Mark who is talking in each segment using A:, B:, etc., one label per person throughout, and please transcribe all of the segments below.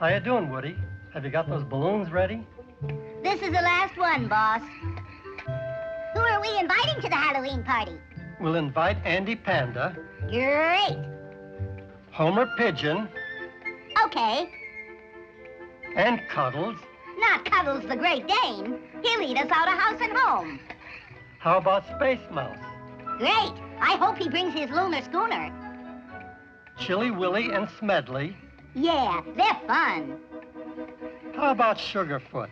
A: How you doing, Woody? Have you got those balloons ready?
B: This is the last one, boss. Who are we inviting to the Halloween party?
A: We'll invite Andy Panda.
B: Great.
A: Homer Pigeon.
B: Okay.
A: And Cuddles.
B: Not Cuddles the Great Dane. He'll eat us out of house and home.
A: How about Space Mouse?
B: Great. I hope he brings his lunar schooner.
A: Chilly Willy and Smedley.
B: Yeah, they're fun.
A: How about Sugarfoot?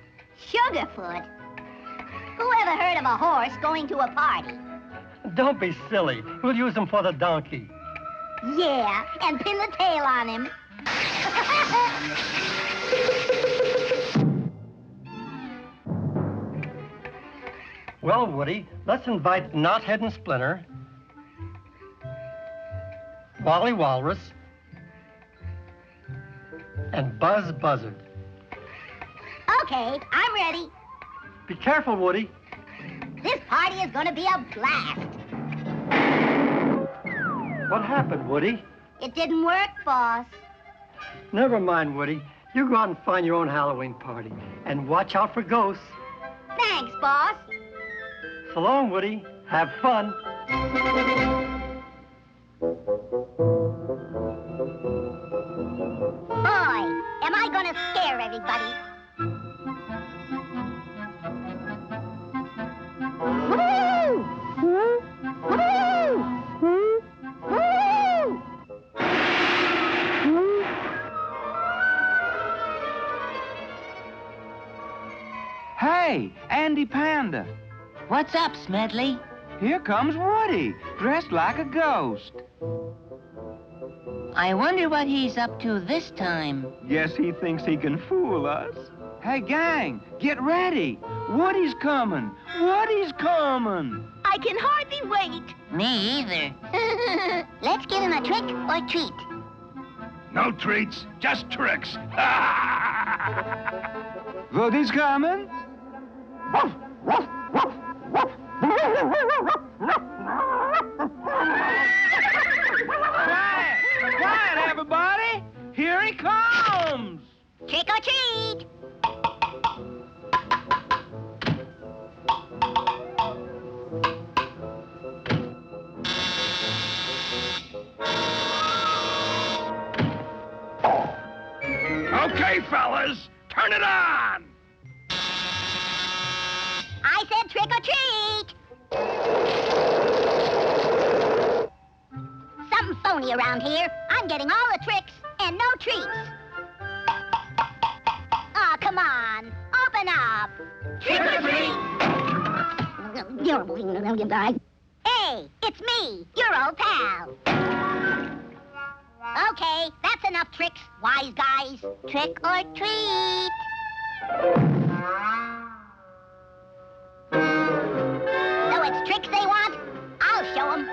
B: Sugarfoot? Who ever heard of a horse going to a party?
A: Don't be silly. We'll use him for the donkey.
B: Yeah, and pin the tail on him.
A: Well, Woody, let's invite Knothead and Splinter, Wally Walrus, and Buzz Buzzard.
B: Okay, I'm ready.
A: Be careful, Woody.
B: This party is going to be a blast.
A: What happened, Woody?
B: It didn't work, boss.
A: Never mind, Woody. You go out and find your own Halloween party. And watch out for ghosts.
B: Thanks, boss.
A: So long, Woody. Have fun.
B: Boy, am I going to scare everybody. Woo! Woo! Woo! Woo!
C: Hey, Andy Panda.
D: What's up, Smedley?
C: Here comes Woody, dressed like a ghost.
D: I wonder what he's up to this time.
C: Guess he thinks he can fool us. Hey, gang, get ready. Woody's coming. Woody's coming.
B: I can hardly wait.
D: Me either.
B: Let's give him a trick or treat.
E: No treats, just tricks.
C: Woody's coming. Quiet! Quiet, everybody! Here he comes!
B: Trick or treat.
E: Okay, fellas, turn it on!
B: I said trick or treat. Something phony around here. I'm getting all the tricks and no treats. Aw, come on. Open up. Trick or treat. Hey, it's me, your old pal. Okay, that's enough tricks, wise guys. Trick or treat. So it's tricks they want? I'll show them.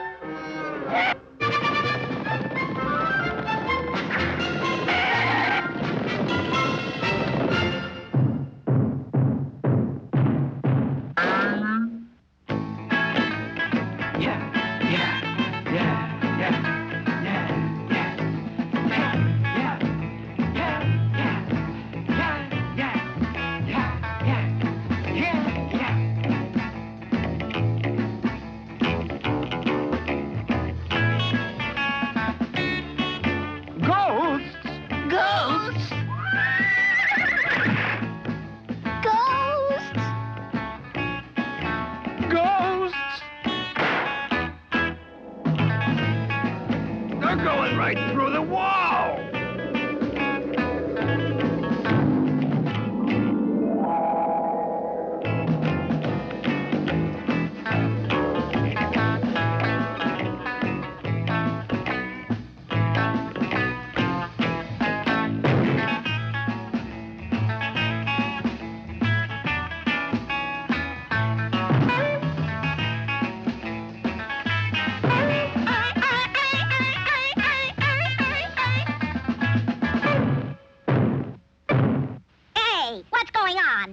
E: Going right through the wall!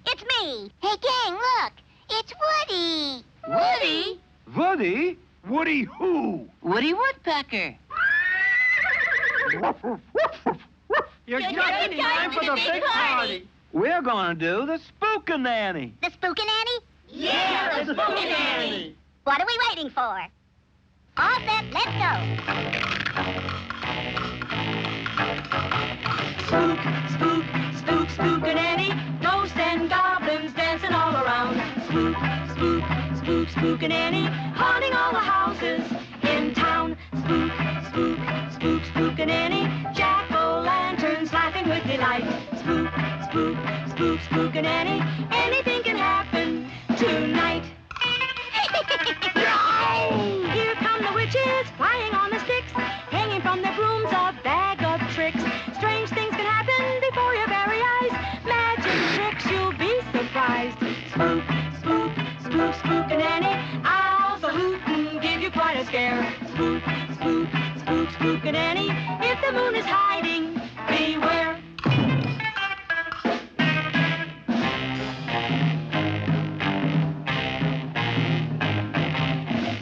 B: It's me. Hey, gang, look. It's Woody.
D: Woody?
C: Woody?
E: Woody who?
D: Woody Woodpecker.
A: You're just in time for the big party.
C: We're gonna do the Spook and Nanny.
B: The Spook and Nanny?
A: Yeah, the Spook and Nanny.
B: What are we waiting for? All set, let's go.
F: Spook, spook, spook, spook and Nanny. Ghosts and goblins dancing all around. Spook, spook, spook, spook and Nanny. Haunting all the houses in town. Spook, spook, spook, spook and Nanny. Jack-o'-lanterns laughing with delight. Spook, spook, spook, spook and Nanny. Anything can happen tonight. Here come the witches flying on the sticks, hanging from their brooms a bag of tricks. Strange things can happen before your very eyes. Magic tricks, you'll be surprised. Spook, spook, spook, spook and Nanny. Owls a hoot and give you quite a scare. Spook, spook, spook, spook and Nanny. If the moon is hiding, beware.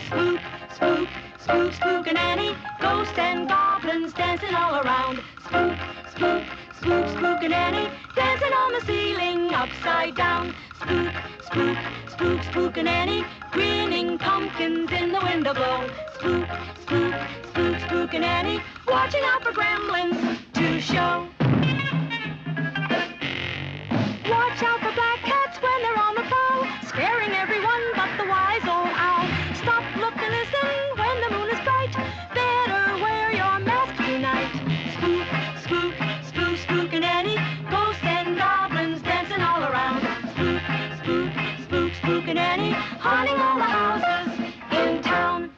F: Spook, spook, spook, spook and Nanny. Ghosts and goblins dancing all around. Spook, spook, spook, spook and Nanny. Dancing on the ceiling upside down. Spook, spook, spook, spook and Nanny. Grinning pumpkins in the window glow. Spook, spook, spook, spook and Nanny. Watching out for gremlins to show. Watch out for black cats when they're on the prowl, scaring everyone but the wise old owl. Stop, look, and listen when the moon is bright. Better wear your mask tonight. Spook, spook, spook, spook and Nanny. Ghosts and goblins dancing all around. Spook, spook, spook, spook and Nanny. Haunting all the houses in town.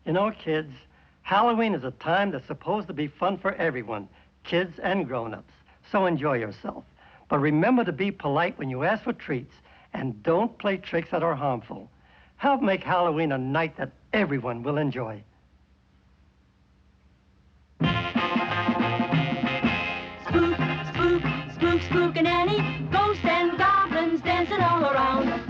A: You know, kids, Halloween is a time that's supposed to be fun for everyone, kids and grown-ups. So enjoy yourself. But remember to be polite when you ask for treats, and don't play tricks that are harmful. Help make Halloween a night that everyone will enjoy.
F: Spook, spook, spook, spook and Nanny. Ghosts and goblins dancing all around.